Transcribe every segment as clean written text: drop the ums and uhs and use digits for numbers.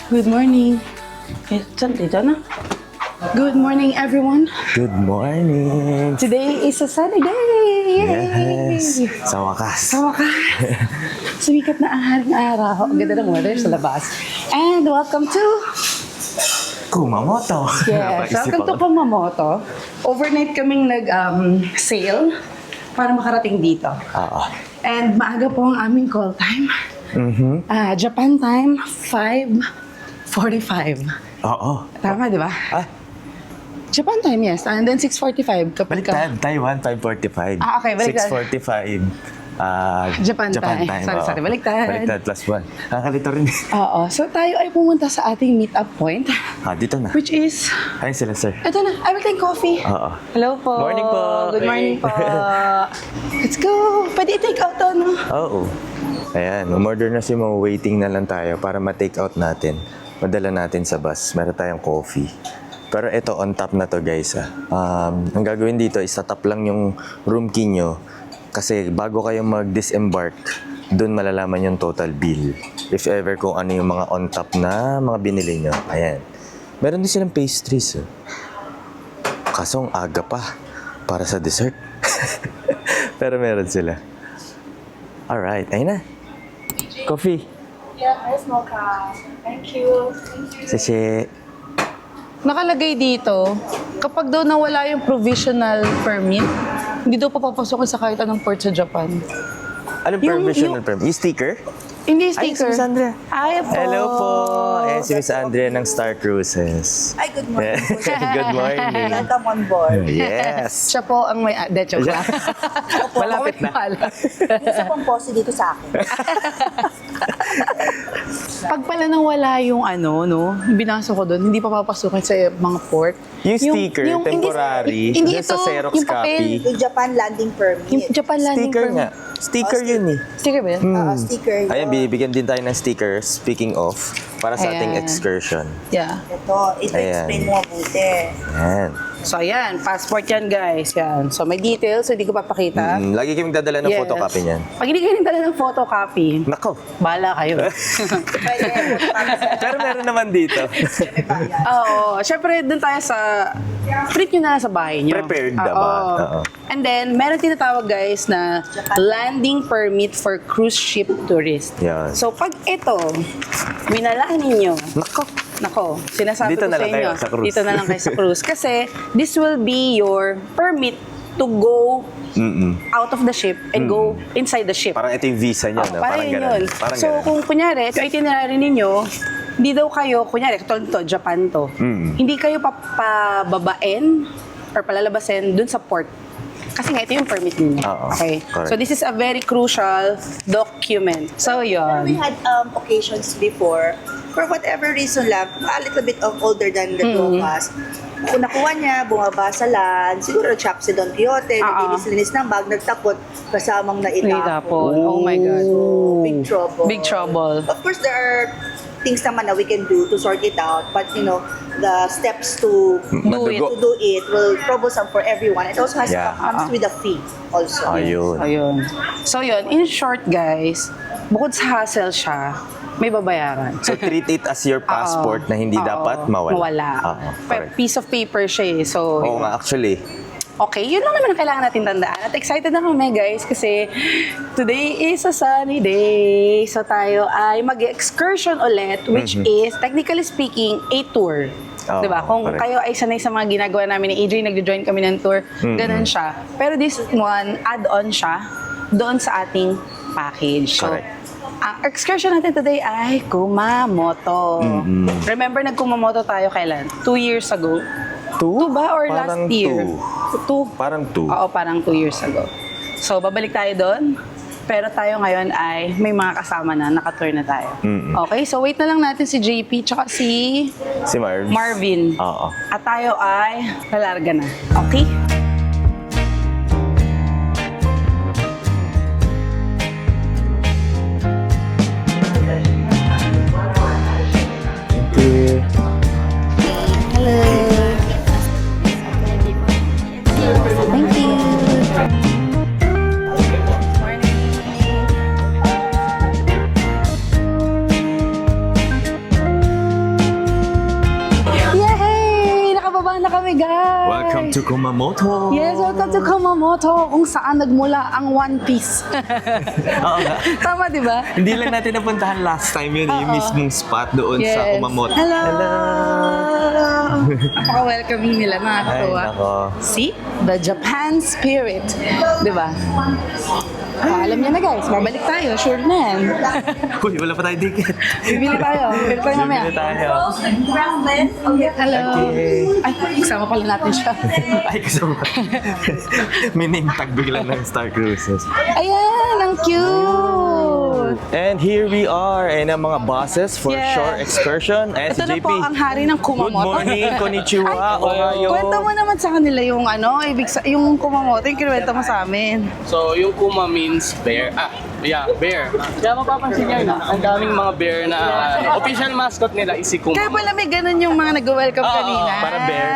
Good morning. Dito na. Good morning, everyone. Good morning. Today is a sunny day. Yay! Yes. Sa wakas. Sa wakas. Sumikat na ang haring araw. Ang ganda ng weather sa labas. And welcome to... Kumamoto. Yes, Napaisip welcome to ako. Kumamoto. Overnight kaming nag-sail para makarating dito. Oo. And maaga po ang aming call time. Japan time, 5:45. Oo. Tama, di ba? Ah, Japan time, yes. And then 6:45 kapag baliktad. Taiwan, 5:45. Ah, okay, baliktad. 6:45. Japan time. Sorry, oo. baliktad. Baliktad plus 1. Nakakalito rin. Oo. So tayo ay pumunta sa ating meet-up point, Dito na. which is... Hi sila, sir. Ito na, I will take coffee. Oo. Hello po. Morning po. Good morning po. Let's go. Pwede i-take out to, no? Oo. Ayan, umorder na si Mo. Waiting na lang tayo para ma-take out natin. Madala natin sa bus. Meron tayong coffee. Pero ito, on top na to, guys. Ang gagawin dito is tatap lang yung room key nyo. Kasi bago kayo mag-disembark, dun malalaman yung total bill. If ever kung ano yung mga on top na mga binili nyo. Ayan. Meron din silang pastries. Kaso ang aga pa para sa dessert. Pero meron sila. Alright, ayun na. Coffee. Yeah, ice mocha. Thank you. Sashe. Nakalagay dito, kapag daw nawala yung provisional permit, hindi daw papapasokin sa kahit anong port sa Japan. Anong Yung- provisional yung- permit? Yung sticker? Hindi Ay, si sticker. Miss Andrea. Ay po. Hello po. Ayan si Miss Andrea ng Star Cruises. Ay, good morning. Good morning. Welcome on board. Yes. Siya po ang may... joke lang. Malapit na. Yung isa pong posse dito sa akin. Pag pala nang wala yung ano, no, binasa ko doon, hindi pa papasukin sa mga port. Yung sticker, hindi- temporary, Hindi, dun sa ito, Xerox yung papel. copy. Yung Japan landing permit. Yung Japan landing Sticker permit. nga. Sticker Oh, yun eh. Sticker ba yun? Sticker. Ayan, bibigyan din tayo ng sticker, speaking of, para sa ating Ayan. excursion. Yeah. Ito explain mo mabuti. Ayan. So, ayan. Passport yan, guys. Yan. So, may details. So, hindi ko papakita. Lagi kami magdadala ng Yes. photocopy niyan. Pag hindi kayo nagdala ng photocopy, Nako. bahala kayo. Pwede. Pero meron naman dito. Oo. Siyempre, dun tayo sa... Print nyo na lang sa bahay nyo. Prepared Oo. naman. Oo. And then, meron tinatawag, guys, na landing permit for cruise ship tourist. Yan. So, pag ito, winalaan ninyo, Nako. nako, sinasabi Dito ko na sa lang inyo, kayo sa cruise. dito na lang kayo sa cruise. Kasi, this will be your permit to go out of the ship and go inside the ship. Parang ito yung visa niyo, no? Parang yun ganun. yun. Parang So, ganun. kung kunyari, yung itinerary ninyo, hindi daw kayo, kunyari, katulad to, Japan to, hindi kayo papababain or palalabasin dun sa port. Kasi nga, ito yung permit ninyo. Oo, Okay? correct. So, this is a very crucial document. So, We yun. had occasions before, for whatever reason lang, a little bit of older than the two of us. Kung nakuha niya, bumaba sa land, siguro chop si Don Quixote, naglinis-linis ng bag, nagtakot, kasamang naitapon. Naitapon. Oh my God. Big trouble. Big trouble. Of course, there are things naman that we can do to sort it out, but you know, the steps to Madugo. do it will troublesome for everyone. It also has Yeah. comes with a fee also. Ayun. Ayun. So, yun. In short, guys, bukod sa hassle siya, may babayaran. So, treat it as your passport na hindi Oo. dapat mawala. Mawala. Oo, correct. Piece of paper siya eh. So, Oo nga, actually. okay, yun lang naman ang kailangan natin tandaan. At excited na kami, guys, kasi today is a sunny day. So tayo ay mag-excursion ulit, which is, technically speaking, a tour. Oo, Diba? Kung correct. kayo ay sanay sa mga ginagawa namin ni AJ, nag-join kami ng tour, ganun siya. Pero this one, add-on siya doon sa ating package. So, Correct. ang excursion natin today ay Kumamoto. Remember, nag-Kumamoto tayo kailan? 2 years ago. 2 ba? Or Parang last year? 2. Parang 2. Oo, parang 2 years ago. So, babalik tayo doon. Pero tayo ngayon ay may mga kasama na, naka-tour na tayo. Okay, so wait na lang natin si JP tsaka si Si Marv. Marvin. Oo. At tayo ay lalarga na. Okay? Thank you. Thank you. Yay! Nakababa na kami, guys! Welcome to Kumamoto. Yes, welcome to Kumamoto, kung saan nagmula ang One Piece. Oo nga. Tama, di ba? Hindi lang natin napuntahan last time yun, yung mismong spot doon sa Kumamoto. Hello! Hello! Napaka-welcoming nila, Ay, nakakatuwa. nako. See? The Japan spirit. Di ba? Alam niya na, guys. Babalik tayo. Sure na yan. Uy, wala pa tayo ticket. Bibili tayo. Bibili tayo mamaya. Bibili tayo. Hello. Okay. Ay, kasama pala natin siya. Ay, kasama. May name tag bigla ng Star Cruises. Ayan, ang cute. And here we are, and ang mga buses for Yes. shore excursion. Ayan si Ito na JP. po ang hari ng Good Kumamoto. morning, konnichiwa, Ay, ohayo. kwento mo naman sa kanila yung yung Kumamoto, yung kinuwento mo sa amin. So, yung Kuma means bear. Bear. Kaya mapapansin nyo na ang daming mga bear na official mascot nila is si Kuma. Kaya pala may ganun yung mga nag-welcome Oo, kanina. para bear.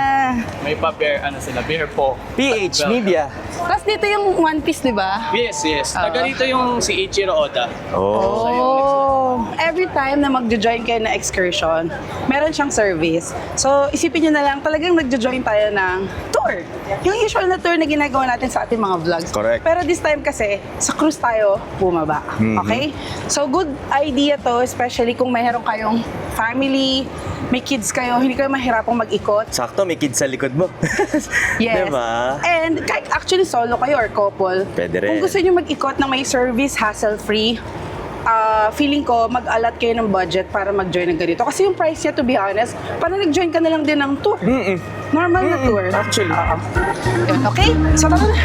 May pa-bear, sila, bear po. PH Media. Tapos dito yung One Piece, di ba? Yes. Taga dito yung si Ichiro Oda. Oh. Every time na magjo-join kayo na excursion, meron siyang service. So, isipin nyo na lang, talagang nagjo-join tayo ng tour. Yung usual na tour na ginagawa natin sa ating mga vlogs. Correct. Pero this time kasi, sa cruise tayo bumaba. Okay? So, good idea to, especially kung mayroon kayong family, may kids kayo, hindi kayo mahirapang mag-ikot. Sakto, may kids sa likod mo. Yes. Diba? And kahit actually solo kayo or couple, Pwede rin. kung gusto nyo mag-ikot na may service, hassle-free, feeling ko, mag-alat kayo ng budget para mag-join ng ganito. Kasi yung price niya, to be honest, parang nag-join ka na lang din ng tour. Normal na tour. Actually. Yun, okay? So, tara na.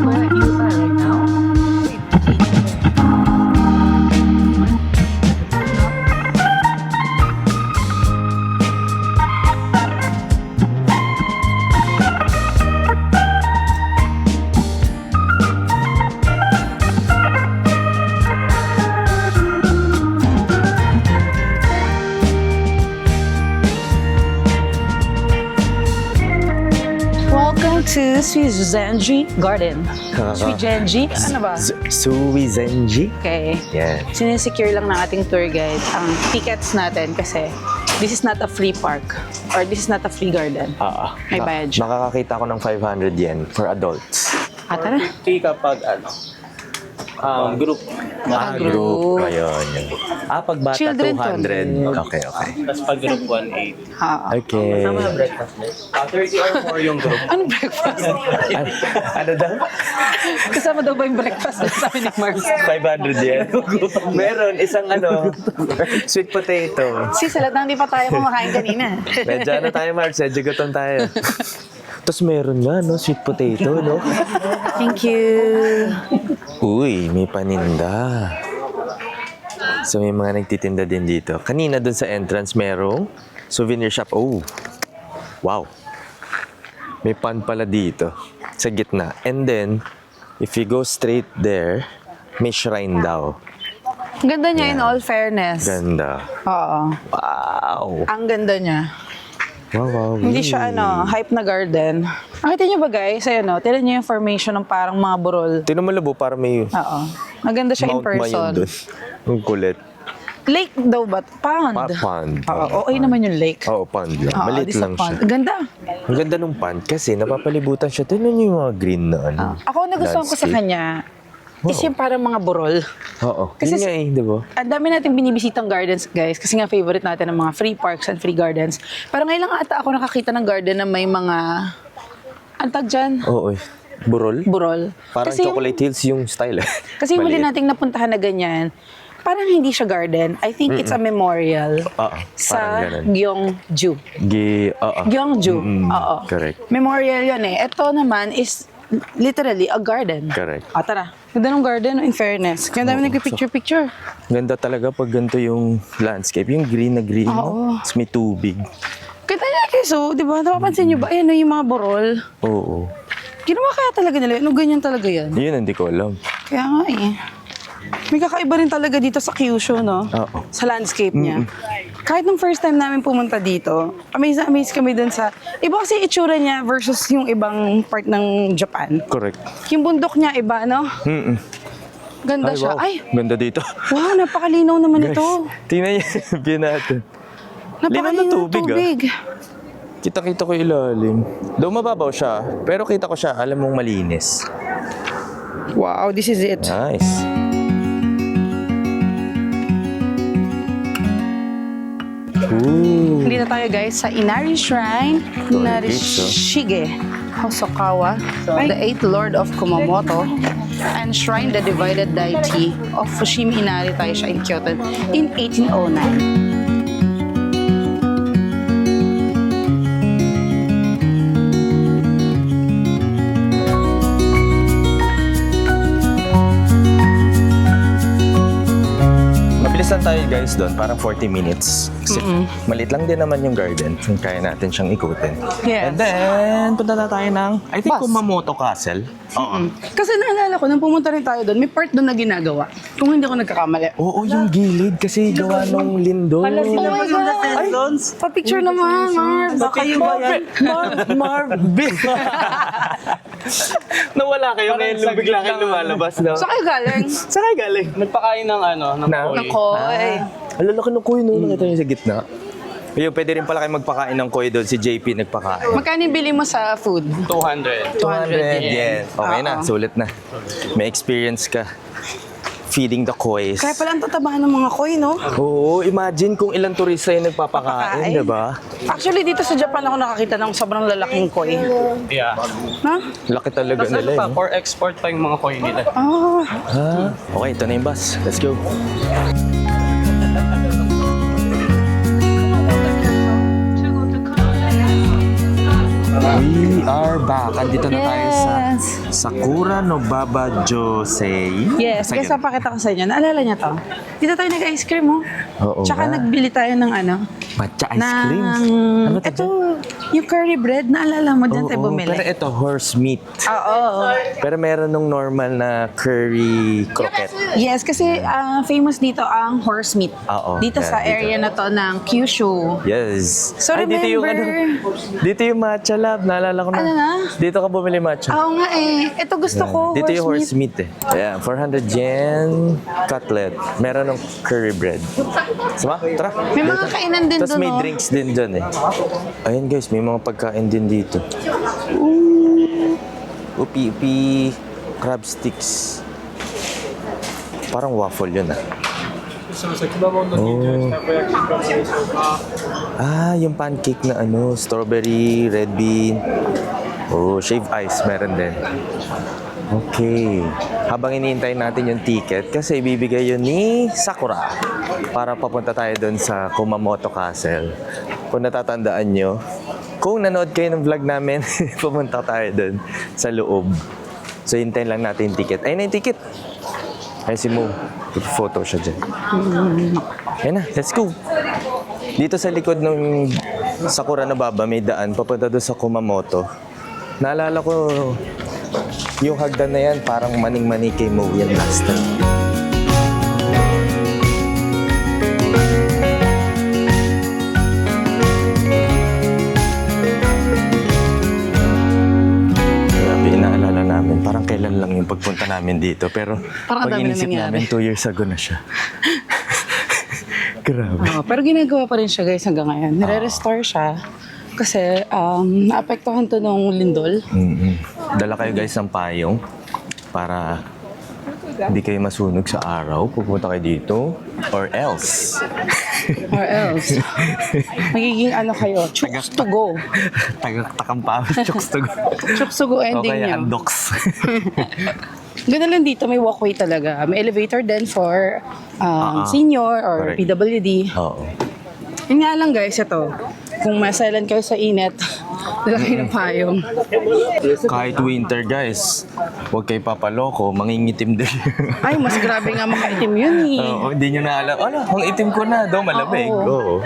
Where you are right now? Welcome to Suizenji Garden. Suizenji? Ano ba? Suizenji? Okay. Yan. Sinesecure lang ng ating tour guide ang tickets natin kasi this is not a free park or this is not a free garden. May bayad siya. Makakakita ko ng 500 yen for adults. Tara. 50 kapag group. Group. Ayun, yun. Pag bata, Children 200. Okay. Tapos pag group 180. Okay. 30 or more yung group. Ano breakfast? Ano daw? Kasama daw ba yung breakfast? Sabi ni Mars. 500 yen. Meron, isang sweet potato. Si salat na hindi pa tayo kumakain kanina. Medyo tayo, Mars. Medyo gutom tayo. Tapos meron nga, sweet potato, no? Thank you. Uy, may paninda. So may mga nagtitinda din dito. Kanina dun sa entrance merong souvenir shop. Oh, wow. May pan pala dito sa gitna. And then, if you go straight there, may shrine daw. Ganda niya in all fairness. Ganda. Oo. Wow. Ang ganda niya. Wow. Hindi siya hype na garden. Nakita niyo ba guys? Ayan tinan niyo yung formation ng parang mga burol. Tinan mo labo, parang may Oo. Maganda siya in Mount Mayon person. dun. Ang kulit. Lake daw ba? Pond. Pond. Oo, okay naman yung lake. Oo, pond lang. Oo, Maliit this a lang pond. siya. Ganda. Ang ganda ng pond kasi napapalibutan siya. Tignan niyo yung mga green na Ako nagustuhan ko sa landscape. kanya is yung parang mga burol. Oo. Kasi Yun nga di ba? Ang dami natin binibisitang gardens, guys. Kasi nga favorite natin ang mga free parks and free gardens. Pero ngayon lang ata ako nakakita ng garden na may mga... Antag dyan? Oo. Burol? Burol. Parang Kasi Chocolate Hills yung style. Kasi yung huli Maliit. nating napuntahan na ganyan, parang hindi siya garden. I think it's a memorial Oo, sa parang ganun. Gyeongju. Oo. Gyeongju. Oo. Correct. Memorial yun eh. Ito naman is literally a garden. Correct. Tara. Ganda ng garden, in fairness. Kaya dami nagpipicture-picture. Ganda talaga pag ganito yung landscape. Yung green na green. Oo. Tapos may tubig. Kaya so, di ba? Napapansin nyo ba? Ayan yung mga burol. Oo. Ginawa kaya talaga nila. Ano ganyan talaga yan? Yun, hindi ko alam. Kaya nga eh. May kakaiba rin talaga dito sa Kyushu, no? Oo. Sa landscape niya. Kahit nung first time namin pumunta dito, amazed kami dun sa... Iba kasi itsura niya versus yung ibang part ng Japan. Correct. Yung bundok niya iba, no? Ganda Ay, siya. wow. Ay, Ganda dito. wow, napakalinaw naman Guys, ito. tingnan niyo yung view natin. Linaw na tubig, Kita-kita ko yung ilalim. Though mababaw siya, pero kita ko siya, alam mong malinis. Wow, this is it. Nice. Ooh. Dito tayo guys sa Inari Shrine, Inari Gates, oh. Narishige Hosokawa, the 8th Lord of Kumamoto, and Shrine the Divided Deity of Fushimi Inari tayo siya in Kyoto in 1809. Mabilis lang tayo guys doon, parang 40 minutes. Kasi maliit lang din naman yung garden. Kaya natin siyang ikutin. Yes. And then, punta na tayo ng, I think, Bus. Kumamoto Castle. Oo. Kasi naalala ko, nung pumunta rin tayo doon, may part doon na ginagawa. Kung hindi ko nagkakamali. Oo, yung gilid kasi gawa nung lindol. Oh my God! Pa-picture naman, Marv. Baka yung ba yan? Marvin! Nawala kayo ngayon nung bigla kayo lumalabas na. Saan kayo galing? Saan kayo galing? Nagpakain ng ng Na- koi. Nako, eh. Ang lalaki ng kuy no, nakita niyo sa gitna. Ayun, pwede rin pala kayo magpakain ng kuy doon. Si JP nagpakain. Magkano yung bili mo sa food? 200. 200 yen. Okay na, Oo. sulit na. May experience ka feeding the kois. Kaya pala ang tatabahan ng mga koi, no? Oo, imagine kung ilang turista yung nagpapakain, Papakain. di ba? Actually, dito sa Japan ako nakakita ng sobrang lalaking koi. Yeah. Ha? Laki talaga Tapos nila. pa, Eh. for export pa yung mga koi nila. Ah. Ha? Okay, ito na yung bus. Let's go. We are back. Andito na tayo sa Yes. Sakura no Baba Josei. Yes, Sige. guys, napakita ko sa inyo. Naalala niyo to? Dito tayo nag-ice cream, oh. Oo Tsaka nga. nagbili tayo ng Matcha ice cream. Ano to? ito, yung curry bread, naalala mo, dyan tayo Oo, bumili. pero ito, horse meat. Oo. Pero meron nung normal na curry croquette. Yes, kasi famous dito ang horse meat. Oo, Dito yeah, sa dito. area na to ng Kyushu. Yes. So, dito yung remember- dito yung matcha lab. Naalala ko na. Ano na? Dito ka bumili matcha. Oo nga eh. Ito gusto ko, Dito yung horse meat. meat eh. Yeah, 400 yen cutlet. Meron ng curry bread. Sama, tara. May mga kainan din Tapos doon, may oh. drinks din dun eh. Ayun guys, may mga pagkain din dito. Upi-upi crab sticks. Parang waffle yun ah. Oh. Ah, yung pancake na strawberry, red bean. Oh, shaved ice meron din. Okay. Habang iniintay natin yung ticket, kasi ibibigay yun ni Sakura para papunta tayo doon sa Kumamoto Castle. Kung natatandaan nyo, kung nanood kayo ng vlog namin, pumunta tayo doon sa loob. So, hintayin lang natin yung ticket. Ayun na yung ticket. Ay, si Mo. Photo siya dyan. Ayun na, let's go. Dito sa likod ng Sakura na Baba, may daan papunta doon sa Kumamoto. Naalala ko, yung hagdan na yan, parang maning-mani kay Mo yan last time. Grabe, inaalala namin. Parang kailan lang yung pagpunta namin dito. Pero Parang pag dami na inisip nangyari. namin, 2 years ago na siya. Grabe. Oo, pero ginagawa pa rin siya guys hanggang ngayon. Nire-restore siya. Kasi naapektuhan to nung lindol. Dala kayo guys ng payong para hindi kayo masunog sa araw. Pupunta kayo dito. Or else. Or else, magiging kayo, chooks to go. Tagaktakang pawis, chokes to go. Chooks to go O ending kaya niyo. andoks. Ganda lang dito, may walkway talaga. May elevator din for senior or Correct. PWD. Oo. Yun nga lang guys, ito. Kung masalan kayo sa init, dala kayo ng payong. Kahit winter guys, huwag kayo papaloko, mangingitim din. Ay, mas grabe nga makaitim yun eh. Oo, hindi nyo na alam. Ano, ang itim ko na, daw malamig. Oo.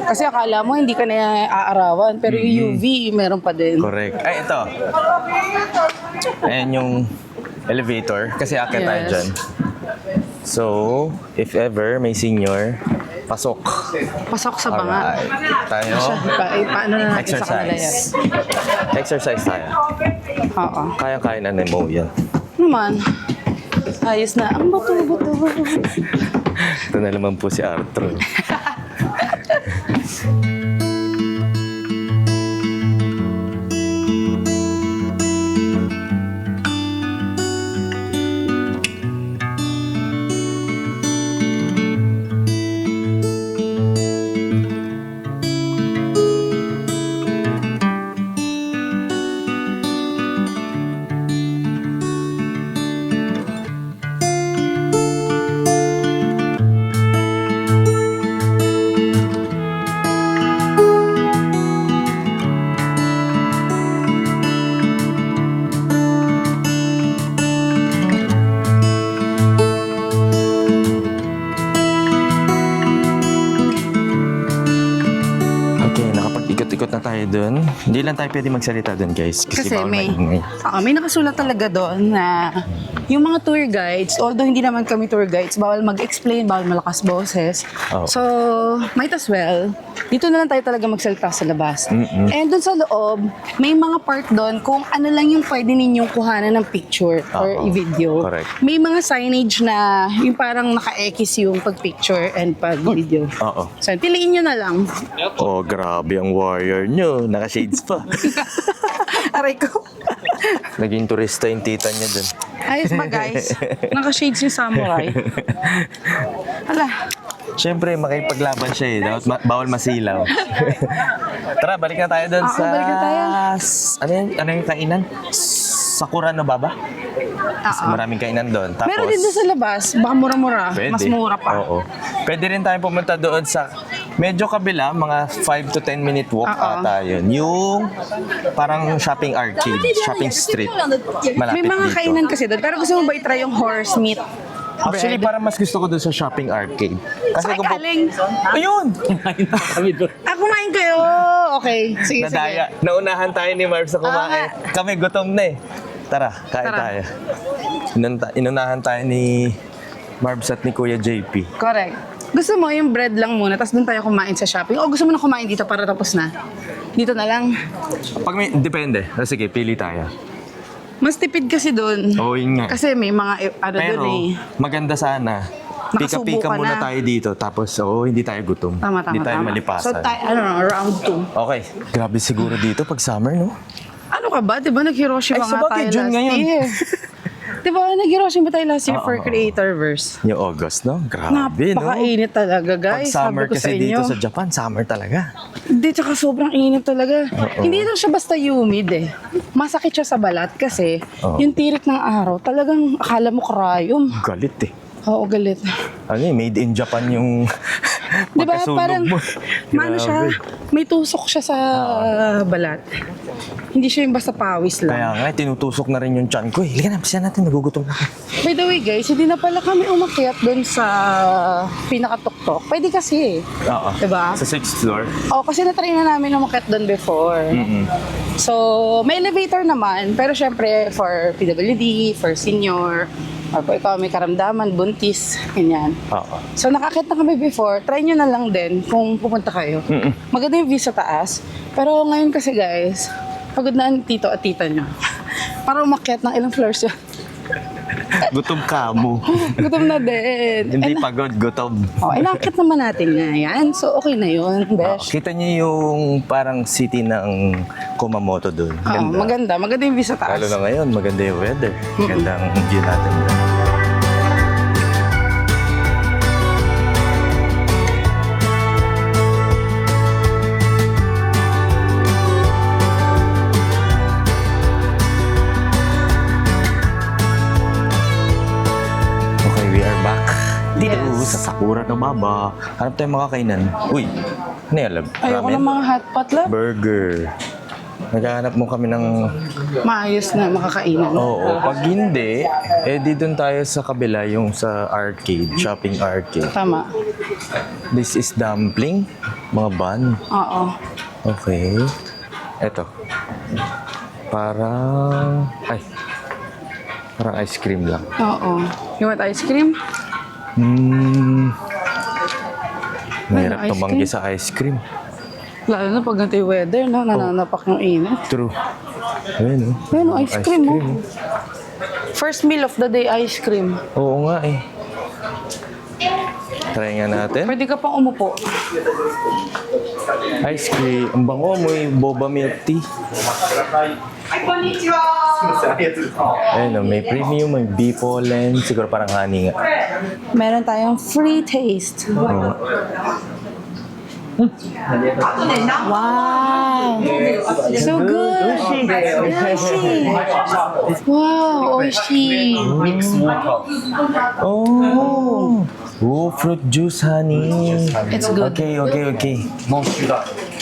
Kasi akala mo hindi ka na aarawan, pero yung UV, meron pa din. Correct. Ay, ito. Ayan yung elevator, kasi akit tayo Yes. dyan. So, if ever may senior, pasok. Pasok sa banga. Alright. Tayo, Paano na natin sa kanila yan? exercise. Exercise tayo. Oo. Kaya-kaya na mo yan. Naman. Ayos na. Ang buto-buto. Ito na naman po si Arthur. Okay, nakapag-ikot-ikot na tayo dun. Hindi lang tayo pwede magsalita dun, guys. Kasi, Kasi bawal may, maingay. may nakasulat talaga doon na yung mga tour guides, although hindi naman kami tour guides, bawal mag-explain, bawal malakas boses. Oh. So, might as well, dito na lang tayo talaga magsalita sa labas. And doon sa loob, may mga part doon kung ano lang yung pwede ninyong kuhanan ng picture or Oo. i-video. Correct. May mga signage na yung parang naka-ekis yung pag-picture and pag-video. Oo. So, piliin nyo na lang. Oh, grabe ang warrior nyo. Naka-shades pa. Aray ko. Naging turista yung tita niya dun. Ayos ba guys? Naka-shades yung samurai. Ala, Siyempre, makipaglaban siya eh. Dapat bawal masilaw. Tara, balik na tayo dun Oo, sa... balik na tayo. Ano yung kainan? Sakura no Baba? oo. Maraming kainan doon. Tapos, Meron din doon sa labas, baka mura-mura. pwede. Mas mura pa. Oo. Pwede rin tayo pumunta doon sa medyo kabila, mga 5 to 10 minute walk Oo. ata yun. Yung parang shopping arcade, shopping street. Malapit May mga dito. kainan kasi doon. Pero gusto mo ba i-try yung horse meat? Actually, bread? parang mas gusto ko doon sa shopping arcade. Kasi Ay, kung galing. Ayun! Kumain kayo. Okay. Sige, Nadaya. sige. Naunahan tayo ni Marv sa kumain. Oo Kami gutom na eh. Tara, kain Tara. tayo. Inunahan tayo ni Marbs at ni Kuya JP. Correct. Gusto mo yung bread lang muna, tapos doon tayo kumain sa shopping? O gusto mo na kumain dito para tapos na? Dito na lang. Pag may, depende. Sige, pili tayo. Mas tipid kasi doon. Oo, yun nga. Kasi may mga Pero, doon eh. maganda sana. Nakasubo Pika-pika ka muna na. tayo dito. Tapos, hindi tayo gutom. Tama, Hindi tayo tama. malipasan. So, round 2. Okay. Grabe siguro dito pag summer, no? Ano ka ba? Diba nag-Hiroshima Ay, nga sabagay, tayo June last ngayon. year? Diba nag-Hiroshima tayo last year Oo, for oo. Creatorverse? Yung August, no? Grabe, no? Napakainit talaga, Pag guys. summer Sabi ko sa kasi inyo. dito sa Japan, summer talaga. Hindi, tsaka sobrang init talaga. Hindi lang siya basta humid eh. Masakit siya sa balat kasi Oo. yung tirik ng araw, talagang akala mo karayom. Galit eh. Oo, galit. Ano made in Japan yung Di ba pagkasunog parang, mo. mano siya, may tusok siya sa balat. Hindi siya yung basta pawis lang. Kaya nga, tinutusok na rin yung chan ko eh. Halika na, pasiyan natin, nagugutom na. By the way guys, hindi na pala kami umakyat doon sa pinakatuktok. Pwede kasi eh. Oo. Diba? Sa 6th floor. Oh, kasi na-try na namin umakyat doon before. So, may elevator naman, pero syempre for PWD, for senior, or kung ikaw may karamdaman, buntis, ganyan. Oo. So, nakakit na kami before. Try nyo na lang din kung pupunta kayo. Maganda yung view sa taas. Pero ngayon kasi guys, pagod na ang tito at tita nyo. Para umakyat ng ilang floors yun. Gutom ka mo. Gutom na din. Hindi pagod, gutom. Nakakit naman natin na yan. So, okay na yun, besh. Kita niyo yung parang city ng Kumamoto doon. Maganda. Maganda yung view sa taas. Lalo na ngayon, maganda yung weather. Maganda ang view natin doon. dito Yes. sa Sakura na Baba. Hanap tayong makakainan. Uy, ano yan, lab? Ayoko ng mga hotpot lab. Burger. Naghahanap mo kami ng... Maayos na makakainan. Oo, pag hindi, di doon tayo sa kabila, yung sa arcade, shopping arcade. Tama. This is dumpling, mga bun. Oo. Okay. Eto. Parang ice cream lang. Oo. You want ice cream? Mahirap ice tumanggi cream? sa ice cream. Lalo na pag ganito yung weather, no? Nananapak yung init. True. Ayun, oh. Ayun, ice cream, oh. First meal of the day, ice cream. Oo nga eh. Try nga natin. Pwede ka pang umupo. Ice cream. Ang bango, may boba milk tea. Ayun, oh, may premium, may bee pollen. Siguro parang honey nga. Meron tayong free taste. Oo. Wow! So good! Oishi! Wow! Oishi! Oh! Oh, fruit juice, honey. It's good. Okay.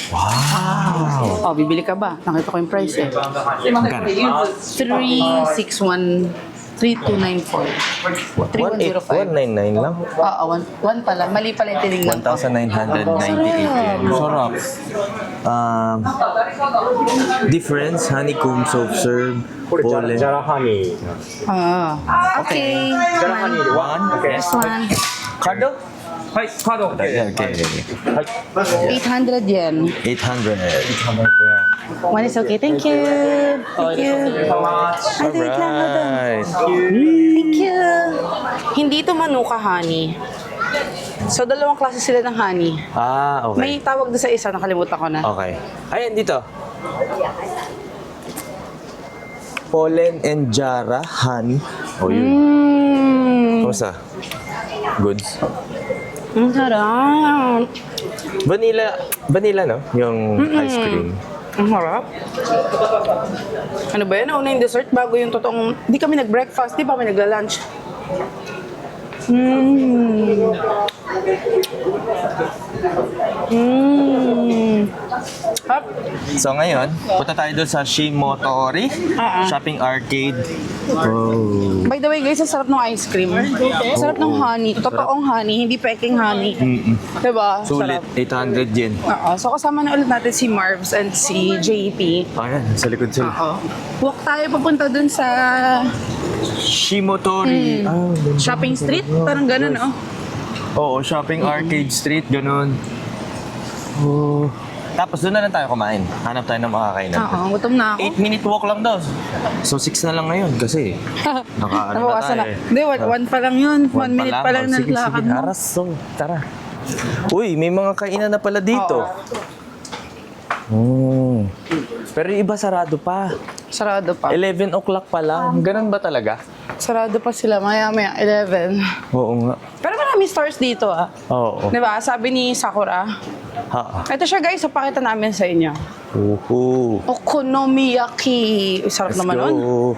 Wow! Oh, bibili ka ba? Nakita ko yung price eh. 361 3294. 3105. 199 lang. Oo, one pala. Mali pala yung tinignan ko. 1,998 yen. Sarap. Difference, honeycomb, soft serve, pollen. ジャラハニー。 Ah. Okay. ジャラハニーで One? This one. Card? はい、カード OK で Okay. 800 yen. 800. One is okay. Thank you. Thank you. Ay, wait lang. Hold on. Alright. Thank you. Hindi ito manuka honey. So, dalawang klase sila ng honey. Ah, okay. May tawag doon sa isa, nakalimutan ko na. Okay. Ayan, dito. Pollen and Jara honey. Oh, yun. Kumusta? Goods? Ang sarap. Vanilla, no? Yung ice cream. Ang harap. Ano ba yan? Una yung dessert bago yung totoong... Di kami nag-breakfast, di ba kami nagla-lunch? Hop. So ngayon, punta tayo doon sa Shimotori Shopping Arcade. Oh. By the way guys, ang sarap ng ice cream. Ang sarap ng honey. Totoong honey, hindi peking honey. Diba? Sulit, Sarap. 800 yen. Oo. So kasama na ulit natin si Marvs and si JP. Ayan, sa likod sila. Oo. Walk tayo papunta dun sa Shimotori. Ah, ganda. shopping street. Parang ganun, oh. Oo, shopping arcade street, ganun. Oh. Tapos doon na lang tayo kumain. Hanap tayo ng makakainan. Oo, gutom na ako. 8-minute walk lang daw. So 6 na lang ngayon kasi nakaano na Nabawasan tayo. na. Hindi, one pa lang yun. 1 minute pa lang Oh, sige, nalakad sige. mo. Aras, so, tara. Uy, may mga kainan na pala dito. Oh. Pero yung iba sarado pa. Sarado pa. 11 o'clock pa lang. Ganun ba talaga? Sarado pa sila. Maya-maya, 11. Oo nga. Pero marami stores dito, ah. Oo. Di ba? Sabi ni Sakura. Ha. Ito siya guys, so pakita namin sa inyo. Uhu. Okonomiyaki. Uy, sarap Let's naman nun. go.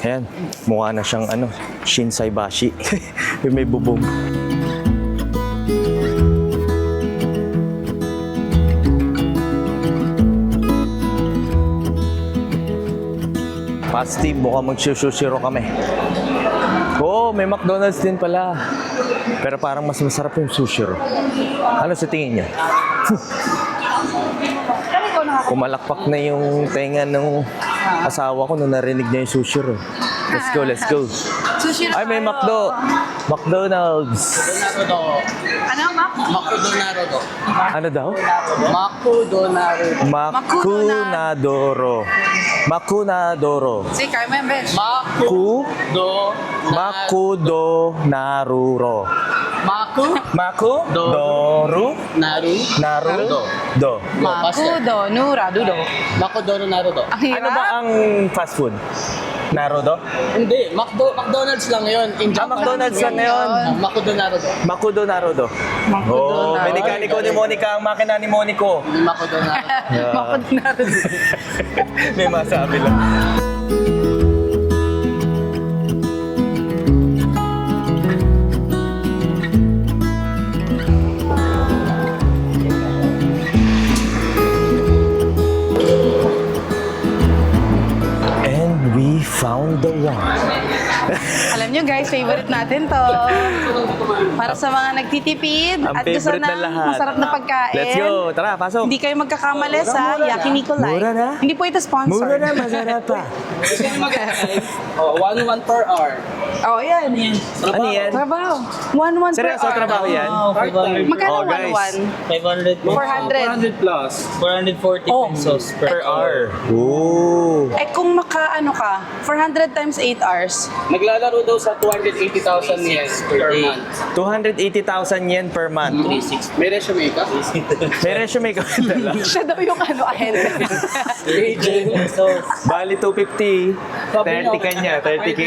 Ayan, mukha na siyang Shinsai Bashi. Yung may bubong. Pasti, mukhang magsusushiro kami. Oo, may McDonald's din pala. Pero parang mas masarap yung sushiro. Ano sa tingin niya? Kumalakpak na yung tenga ng asawa ko nung narinig niya yung sushiro. Let's go, let's go. Sushi na Ay, may tayo. McDonald's. Naruto. Ano, Mac? Makudo Naruto. Ano daw? Makudo Naruto. Makunadoro. Makunadoro. Sige, kaya mo yan, Besh. Makudo Naruro. Makudoru Naruto. Do. Makudo, Nura, Dudo. Makudo Naruto. Ang hirap. Ano ba ang fast food? Naruto? Hindi, McDonald's lang yun. In Japan. McDonald's lang yun. Makudo Naruto. Makudo Naruto. Makudo Oh, Naruto. mekaniko ni Monica, ang makina ni Monico. Hindi Makudo Naruto. Makudo na rin. May masabi lang. yan. Alam nyo guys, favorite natin to. Para sa mga nagtitipid Ang at gusto favorite na ng lahat. masarap na pagkain. Let's go. Tara, pasok. Hindi kayo magkakamali sa Yaki Nicolai. Mura na? Hindi po ito sponsor. Mura na, masarap pa. Gusto nyo mag-try? 1 per hour. Oh, yan. Ano yan? Trabaho. 1-1 per Seryoso, hour. trabaho yan? Magkano Oh, guys. 1-1? 500 400. 400 plus. 440 Oh. pesos per hour. Ooh. Eh kung maka-ano ka, 400 times 8 hours. Naglalaro daw sa 280,000 yen per month. 280,000 yen per month. 360 May resume ka? May resume ka dala. Siya daw yung ano, ahente. pesos. Bali 250. 30 ka niya, 30K.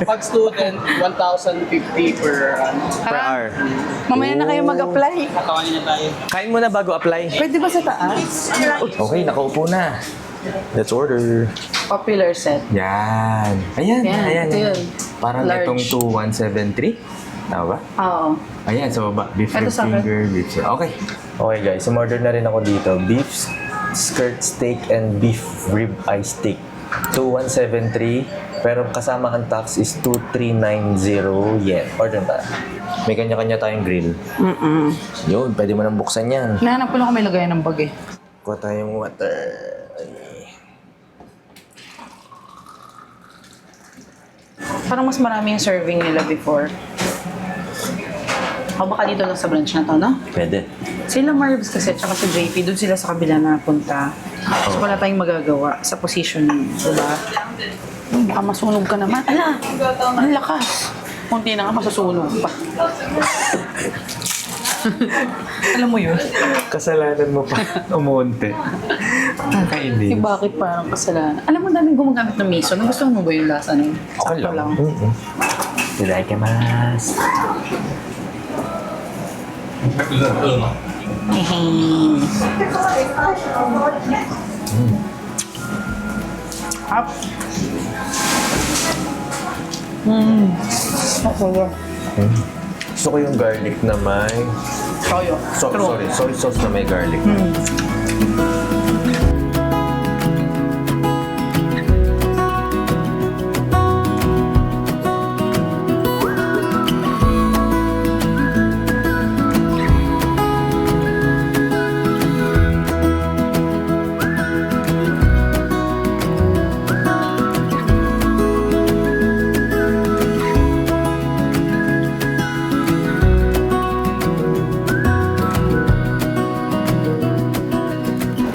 Pag student, 1,050 per Per hour. Mamaya na kayo mag-apply. Kakawanin na tayo. Kain mo na bago apply. Pwede ba sa taas? Okay, nakaupo na. Let's order. Popular set. Yan. Ayan, Yan, ayan. ito yun. Parang Large. itong 2173. Tama ba? Oo. Ayan, so beef Ito rib sa akin. finger, beef sir. Okay. Okay guys, umorder na rin ako dito. Beef skirt steak and beef rib eye steak. 2173. Pero kasama ang tax is 2390 yen. Order ba? May kanya-kanya tayong grill. Yun, pwede mo nang buksan yan. Nahanap ko lang kung may lagayan ng bag eh. Kuha tayong water. Parang mas marami yung serving nila before. O baka dito lang sa branch na to, no? Pwede. Sila Marv's kasi, tsaka sa JP, doon sila sa kabila na punta. So wala tayong magagawa sa positioning, diba? Baka masunog ka naman. Ala, ang lakas. Kunti na nga masusunog pa. Alam mo yun? Kasalanan mo pa. Umunti. Nakakainis. Bakit parang kasalanan? Alam mo, daming gumagamit ng miso. Nagustuhan mo ba yung lasa nun? Okay Sakto lang. Itadakimasu. Up. Okay. Gusto ko yung garlic na may... Toyo. True. Soy sauce na may garlic.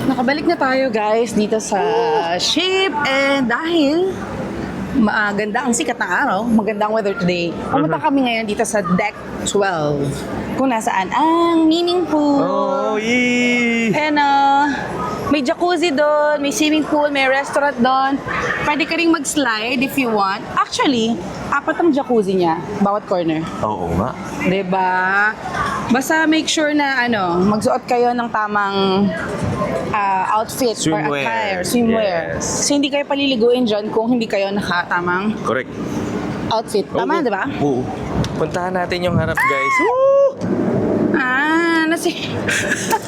Nakabalik na tayo guys dito sa ship and dahil maganda ang sikat ng araw, maganda ang weather today. Pumunta kami ngayon dito sa Deck 12 kung nasaan ang meaning pool. Oh, yee! And may jacuzzi doon, may swimming pool, may restaurant doon. Pwede ka ring mag-slide if you want. Actually, 4 ang jacuzzi niya, bawat corner. Oo nga. Diba? Basta make sure na magsuot kayo ng tamang outfit or Swimwear. attire, swimwear. Yes. Kasi hindi kayo paliliguin dyan kung hindi kayo nakatamang Correct. outfit. Tama, di ba? Oo. Puntahan natin yung harap, guys.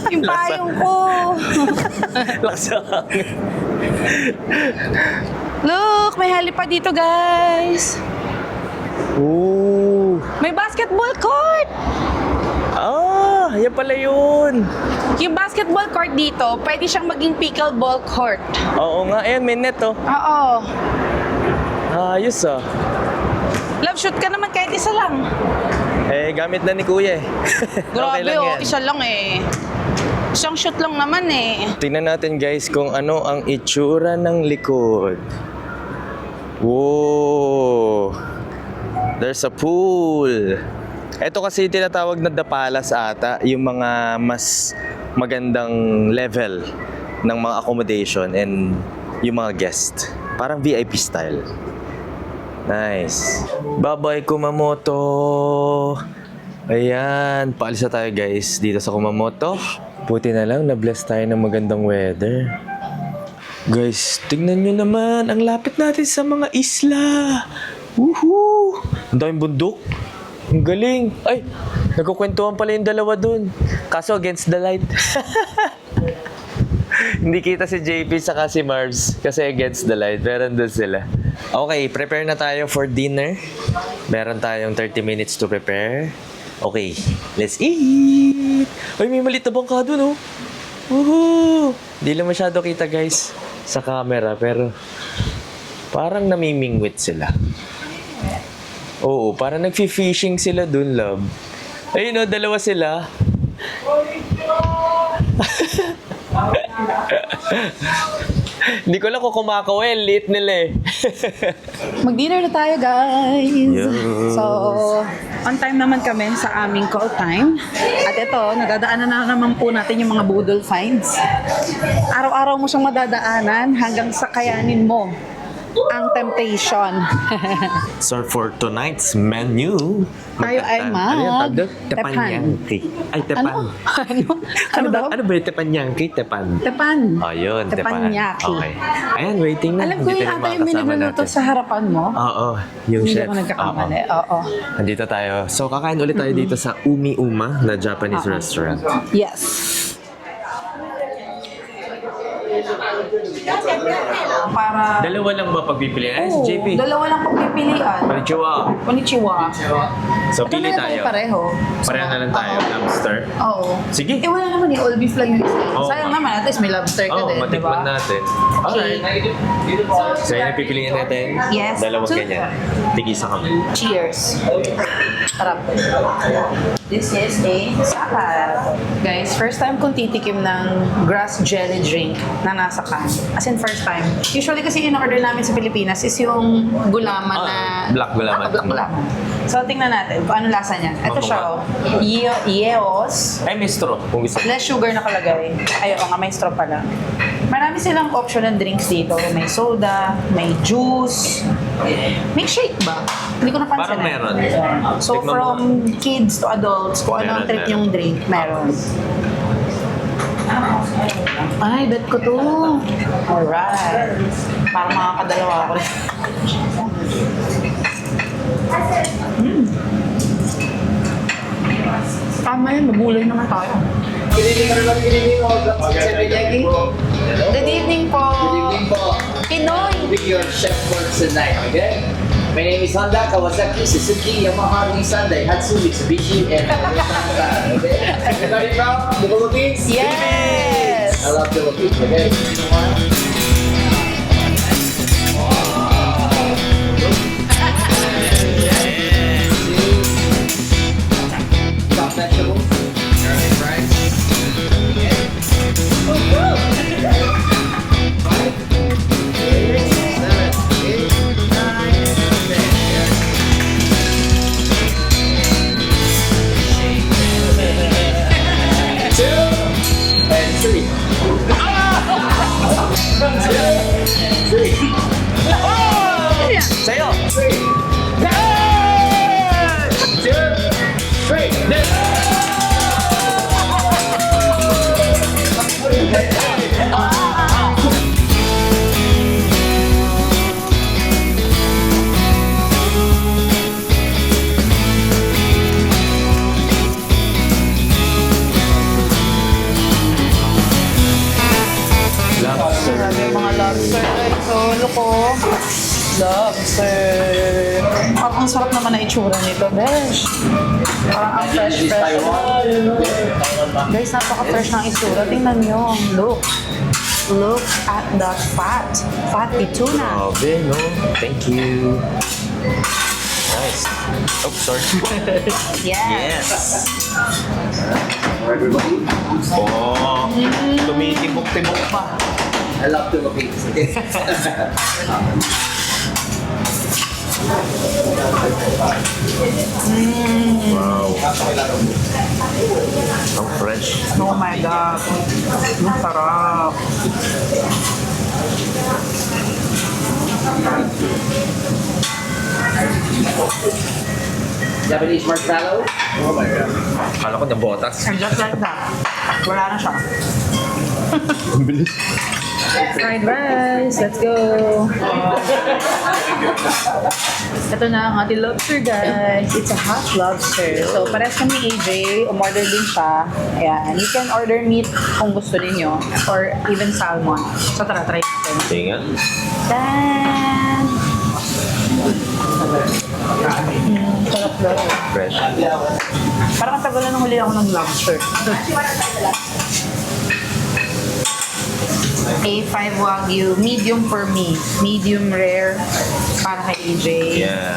Yung payong ko. Laksang. Look, may halipad dito, guys. Ooh. May basketball court. Ah, yan pala yun. Yung basketball court dito, pwede siyang maging pickleball court. Oo nga, ayan, may net, oh. Oo. Ayos, ah. Love shoot ka naman kahit isa lang. Eh, gamit na ni Kuya, eh. Grabe, Okay lang yan. isa lang eh. Isang shoot lang naman eh. Tingnan natin, guys, kung ano ang itsura ng likod. Whoa! There's a pool. Ito kasi tinatawag na The Palace ata, yung mga mas magandang level ng mga accommodation and yung mga guest. Parang VIP style. Nice. Bye-bye, Kumamoto! Ayan, paalis na tayo guys dito sa Kumamoto. Buti na lang, na-bless tayo ng magandang weather. Guys, tingnan nyo naman, ang lapit natin sa mga isla. Woohoo! Ang daming bundok. Ang galing. Ay, nagkukwentuhan pala yung dalawa dun. Kaso against the light. Hindi kita si JP saka si Marbs kasi against the light. Pero andun sila. Okay, prepare na tayo for dinner. Meron tayong 30 minutes to prepare. Okay, let's eat! Ay, may maliit na bangka dun, oh. Woohoo! Di lang masyado kita, guys, sa camera. Pero parang namimingwit sila. Oo, parang nagfi-fishing sila dun, love. Ayun, oh, dalawa sila. Hindi ko lang kung kumakawin. Liit nila eh. Mag-dinner na tayo, guys. Yes. So, on time naman kami sa aming call time. At ito, nadadaanan na naman po natin yung mga budol finds. Araw-araw mo siyang madadaanan hanggang sa kayanin mo ang temptation. So for tonight's menu, Tayo ay ano yung tawag doon? tepan. Teppanyaki. Ay, tepan. Ano? Ano daw? Ano ba yung teppanyaki? Tepan. Tepan. Oh, yun. Tepan. Tepanyaki. Okay. Ayan, waiting na. Alam ko Dito yung na ata yung makakasama miniluluto natin. sa harapan mo. Oo, yung Hindi chef. ako nagkakamali. Oo. Nandito tayo. So, kakain ulit tayo dito sa Umi Uma na Japanese restaurant. Yes. Para... Dalawa lang ba pagpipilian? Ay, si JP. Dalawa lang pagpipilian. Konnichiwa. Konnichiwa. So, Ito pili na lang tayo. pareho. Pareho na lang tayo. Oo. Lobster. Oo. Sige. Eh, wala naman eh. All beef lang yung isa. Oo. Sayang naman. At least may lobster ka Oh, din, di matikman ba? natin. Alright. So, yun ang pipiliin natin? Yes. Dalawang Two. ganyan. Tigisa kami. Cheers. Sarap. This is a salad. Guys, first time kong titikim ng grass jelly drink na nasa can. As in first time. Usually kasi in-order namin sa Pilipinas is yung gulaman na... black gulaman. Black gulaman. So, tingnan natin kung ano lasa niya. Ito siya, oh. Yeos. Ay, may straw. Kung gusto. Less sugar nakalagay. Ay, oo nga, may straw pala. Marami silang option ng drinks dito. May soda, may juice, may shake ba? Hindi ko napansin. Parang meron. So, Tikman mo. from kids to adults, kung ano ang Meron, trip meron. yung drink, meron. Ay, bet ko to. Alright. Parang makakadalawa ako rin. Tama yun, magulay naman tayo. Good evening, everyone. Good evening, all. Chef Jackie. Good evening po. Good evening po. Pinoy. I'll be your chef for tonight, okay? My name is Honda, Kawasaki, Suzuki, Yamaha, Nissan, Daihatsu, Mitsubishi, and Toyota. Okay? Everybody from the Philippines? Yes. I love Philippines, okay? Chopped vegetables, garlic fries. Sa'yo! Grabe yung mga lobster guys. So, loko. Lobster. Parang ang sarap naman na itsura nito, besh. Parang ang fresh. Guys, napaka-fresh ng itsura. Tingnan nyo. Look. Look at the fat. Fatty tuna. Grabe, no? Thank you. Nice. Oh, sorry. Yes. Everybody, Oh, tumitibok-tibok pa. I love Philippines, okay? Wow. Ang fresh. Oh my God. Ang sarap. Japanese marshmallow. Oh my God. Kala ko nabotas. And just like that, wala na siya. Ang bilis. Fried rice. Let's go. Ito na ang ating lobster, guys. It's a hot lobster. So, pares kami ni AJ. Umorder din siya. Ayan. You can order meat kung gusto ninyo. Or even salmon. So, tara, try natin. Tingnan. Dan! Sarap daw. Fresh. Parang katagal na nung huli ako ng lobster. A5 Wagyu, medium for me. Medium rare para kay AJ. Yeah.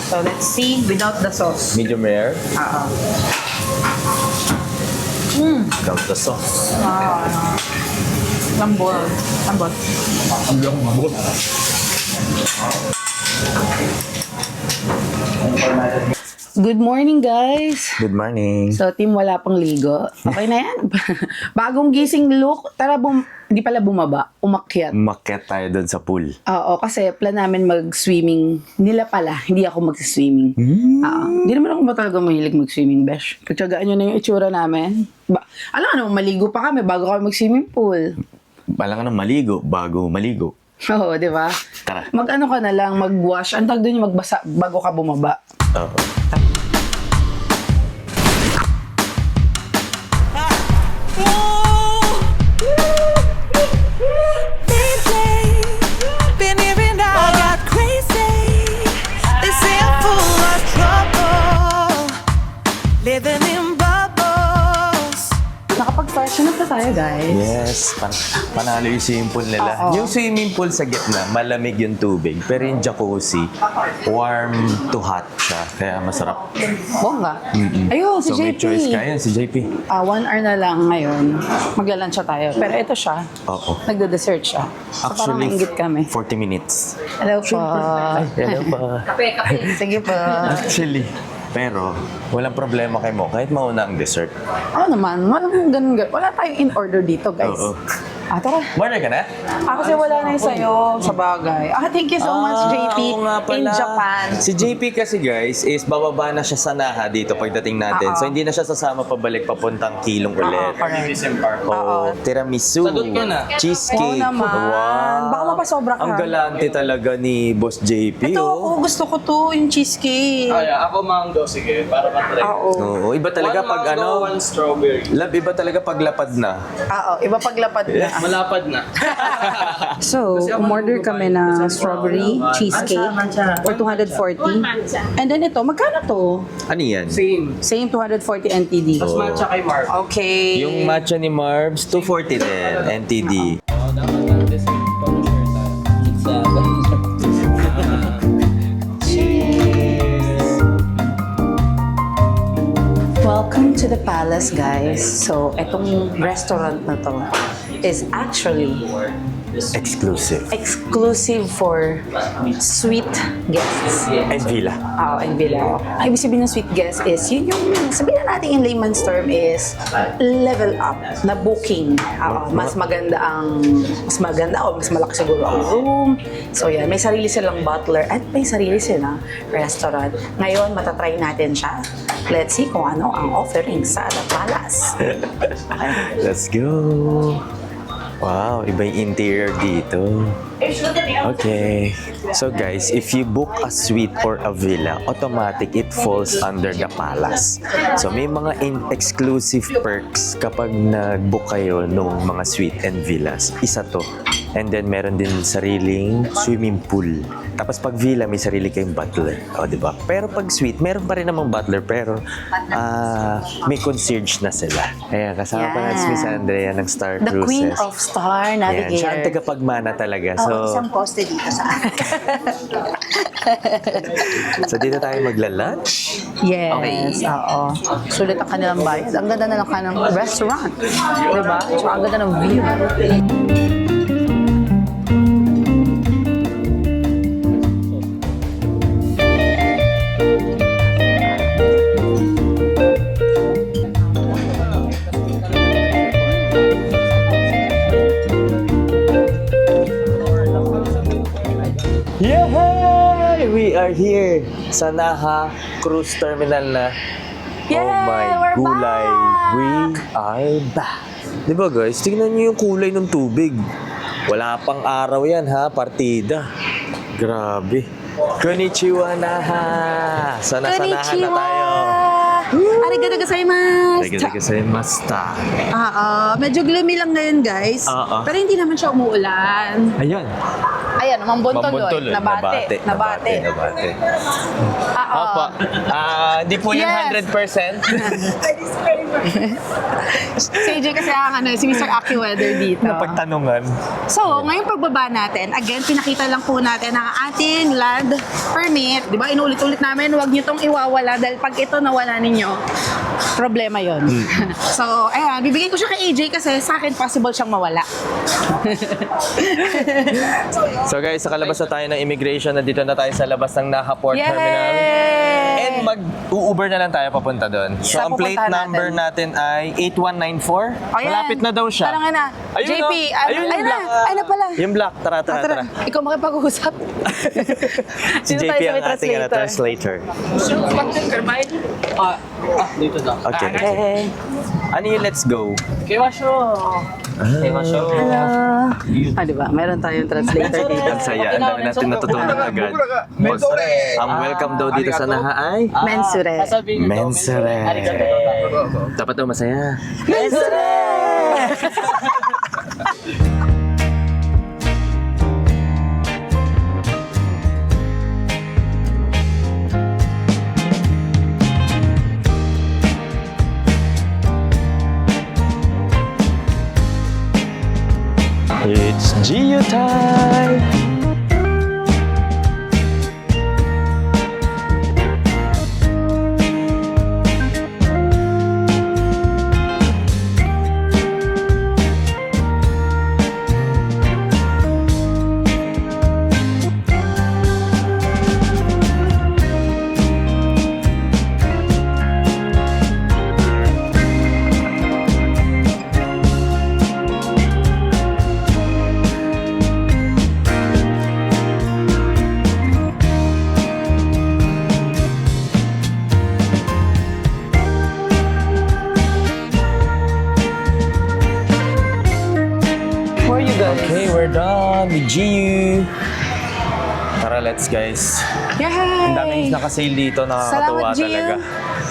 So let's see without the sauce. Medium rare. Oo. Count the sauce. Lambot. Lambot. Good morning, guys! Good morning. So, team wala pang ligo. Okay na yan. Bagong gising look. Tara, hindi pala bumaba. Umakyat. Umakyat tayo doon sa pool. Oo, kasi plan namin mag-swimming. Nila pala, hindi ako mag-swimming. Hindi naman ako talaga mahilig mag-swimming, besh. Katsagaan nyo na yung itsura namin. Alam ka naman, maligo pa kami bago kami mag-swimming pool. Pala ka nang maligo bago maligo. Oo, di ba? Tara. Mag-ano ka na lang, mag-wash. Ang tag doon yung magbasa bago ka bumaba. Oo. Been here and I got crazy. They say I'm full of trouble, living in bubbles. Nakapag-fashion up na tayo, guys. Yes, panalo yung swimming pool nila. Oo. Yung swimming pool sa gitna, malamig yung tubig. Pero yung jacuzzi, warm to hot siya. Kaya masarap. Bongga. Ayun, si So may JP. choice ka yan, si JP. 1 hour na lang ngayon. Magla-lunch na tayo. Pero ito siya. Oo. Nagda-dessert siya. So parang maingit kami. 40 minutes. Hello po. Hello pa. Sige po. Actually, pero walang problema kay mo kahit mauna ang dessert. Naman, walang ganun. Wala tayong in order dito, guys. Oo. Tara. Order ka na? Kasi wala na yung sa'yo sa bagay. Thank you so much, JP. Oo nga pala. In Japan. Si JP kasi guys, is bababa na siya sa Naha dito pagdating natin. So hindi na siya sasama pabalik papuntang Kilong ulit. Correct. Oo. Tiramisu. Sagot ko na. Cheesecake. Oo naman. Baka mapasobra ka. Ang galante talaga ni Boss JP. Ito, oh. gusto ko to, yung cheesecake. Ako mango, sige, para matry. Oo. Iba talaga One pag mango, one strawberry. Love, iba talaga pag lapad na. Iba paglapad na. Malapad na. So, umorder kami na strawberry cheesecake for 240. And then ito, magkano to? Ano yan? Same. Same 240 NTD. Mas matcha kay Mark. Okay. Yung matcha ni Marbs, 240 din, NTD. Welcome to the palace, guys. So, etong restaurant na to is actually Exclusive. exclusive for sweet guests. And Villa. And villa. Ang ibig sabihin ng sweet guest is, yun yung, sabihin na natin in layman's term is, level up na booking. Mas maganda o mas malaki siguro ang room. So yan, may sarili silang butler at may sarili silang restaurant. Ngayon, matatry natin siya. Let's see kung ano ang offering sa The Palace. Let's go. Wow, iba yung interior dito. Okay. So guys, if you book a suite or a villa, automatic it falls under the palace. So may mga exclusive perks kapag nag-book kayo ng mga suite and villas. Isa to. And then meron din sariling swimming pool. Tapos pag villa, may sarili kayong butler. O, di ba? Pero pag suite, meron pa rin namang butler, pero may concierge na sila. Ayan, kasama pa natin si Miss Andrea ng Star The Cruises. Queen of Star Ayan, siya ang Navigator. tagapagmana talaga. Isang poste dito sa akin. So dito tayo magla-lunch. Yes, oo. Sulit ang kanilang bayad. Ang ganda na lang kanilang restaurant. Diba? So, ang ganda ng view. Yay! We are here sa Naha Cruise Terminal na. Yay! Oh my We're gulay. back! We are back. Di ba guys? Tingnan niyo yung kulay ng tubig. Wala pang araw yan ha, partida. Grabe. Konnichiwa na ha. Sana-sanahan na tayo. Arigato gozaimasu. Arigato gozaimashita. Medyo gloomy lang ngayon, guys. Pero hindi naman siya umuulan. Ayan. Ayan, mambuntuloy. Nabate. Opo. Hindi po yun Yes. 100%. Si AJ kasi si Mr. AccuWeather dito. Napagtanungan. So, ngayong pagbaba natin, again, pinakita lang po natin ang ating land permit. Di ba, inulit-ulit namin, huwag nyo itong iwawala dahil pag ito nawala ninyo, problema yon. So, ayan, bibigay ko siya kay AJ kasi sa akin possible siyang mawala. So guys, sa kalabas na tayo ng immigration, nandito na tayo sa labas ng Naha Port Yay! Terminal. And mag-Uber na lang tayo papunta doon. So Saan ang plate pupuntahan number natin ay 8194. Ayan. Malapit na daw siya. Parang na. Ayun, JP, oh. Ayun yung black. Ay na pala. Yung black. Tara. Ikaw makipag-usap. Si Sino JP tayo sa ang may ating translator. Dito daw. Okay. Ano yung let's go? Kewasho. Hello. Diba? Meron tayong translator dito. Ang saya. Ang dami natin natutunan agad. Ang welcome daw dito sa Naha ay Mensure. Mensure. Dapat daw masaya. Mensure! It's Gio time! Okay, we're done with GU. Tara, let's guys. Ang daming naka-sale dito, nakakatuwa Salamat, Gio. talaga.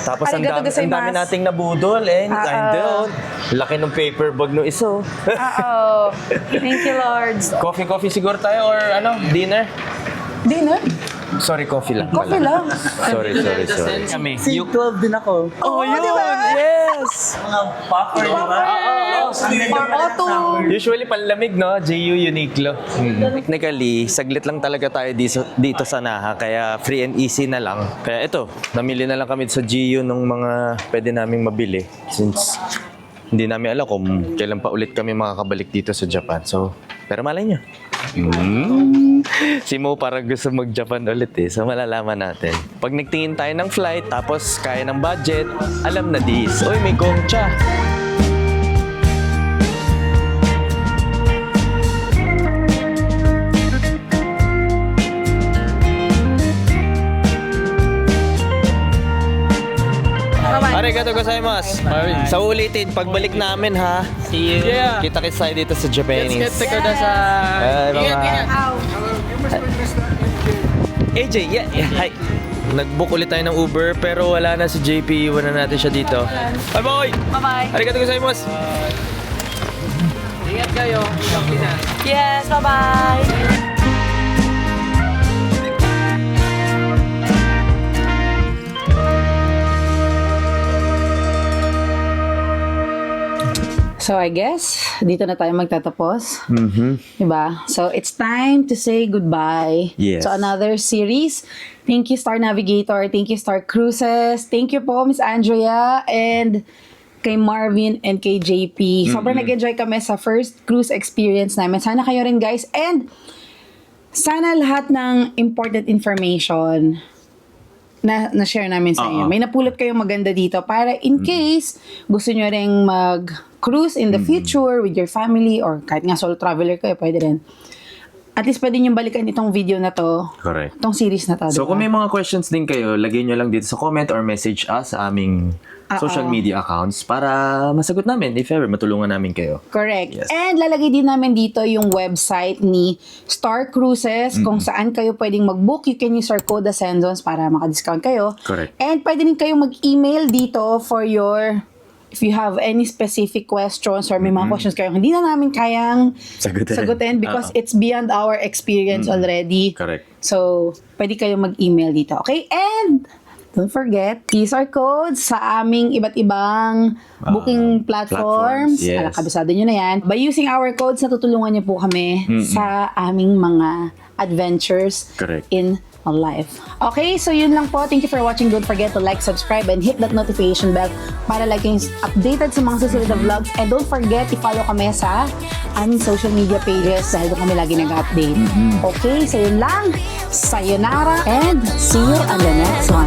Tapos ang Arigato dami gozaimasu. nating nabudol and doon. Laki ng paper bag no iso. Thank you, Lords. Coffee siguro tayo or dinner? Dinner? Sorry, coffee lang pala. Coffee lang. Sorry. Kami. C12 din ako. Oh, yun! Yes! Mga popper, di ba? Auto. Usually panlamig, no? GU Uniqlo. Technically, saglit lang talaga tayo dito sa Naha, kaya free and easy na lang. Kaya ito, namili na lang kami sa GU ng mga pwede naming mabili since hindi namin alam kung kailan pa ulit kami makakabalik dito sa Japan. So, pero malay nyo. Si Mo parang gusto mag-Japan ulit eh. So, malalaman natin. Pag nagtingin tayo ng flight, tapos kaya ng budget, alam na this. Uy, may gongcha. Arigato gozaimasu. Sa ulitin, pagbalik namin ha. See you. Yeah. Kita-kits tayo dito sa Japanese. Let's get together sa... Ay, mga... Ingat. AJ, yeah. Hi. Nag-book ulit tayo ng Uber pero wala na si JP. Iwan na natin siya dito. Bye boy! Bye-bye. Arigato gozaimasu. Ingat kayo. Yes, bye-bye. So I guess, dito na tayo magtatapos. Diba? So it's time to say goodbye Yes. to another series. Thank you, Star Navigator. Thank you, Star Cruises. Thank you po, Miss Andrea. And kay Marvin and kay JP. Sobrang nag-enjoy kami sa first cruise experience namin. Sana kayo rin, guys. And sana lahat ng important information na-share namin sa inyo. May napulot kayong maganda dito para in case gusto nyo ring mag-cruise in the future with your family or kahit nga solo traveler kayo, pwede rin. at least pwede nyo balikan itong video na to. Correct. Itong series na to, So diba? kung may mga questions din kayo, lagay nyo lang dito sa comment or message us sa aming social media accounts para masagot namin if ever matulungan namin kayo. Correct. Yes. And lalagay din namin dito yung website ni Star Cruises kung saan kayo pwedeng mag-book. You can use our code Ascendons para maka-discount kayo. Correct. And pwede din kayong mag-email dito for your, if you have any specific questions or may mga questions kayo hindi na namin kayang Sagutin. because it's beyond our experience already. Correct. So, pwede kayong mag-email dito. Okay? And don't forget, use our codes sa aming iba't ibang booking platforms. yes. Kabisado nyo na yan. By using our codes, natutulungan nyo po kami sa aming mga adventures Correct. in life. Okay, so yun lang po. Thank you for watching. Don't forget to like, subscribe, and hit that notification bell para laging updated sa mga susunod na vlogs. And don't forget, i-follow kami sa aming social media pages dahil doon kami lagi nag-update. Okay, so yun lang. Sayonara and see you on the next one.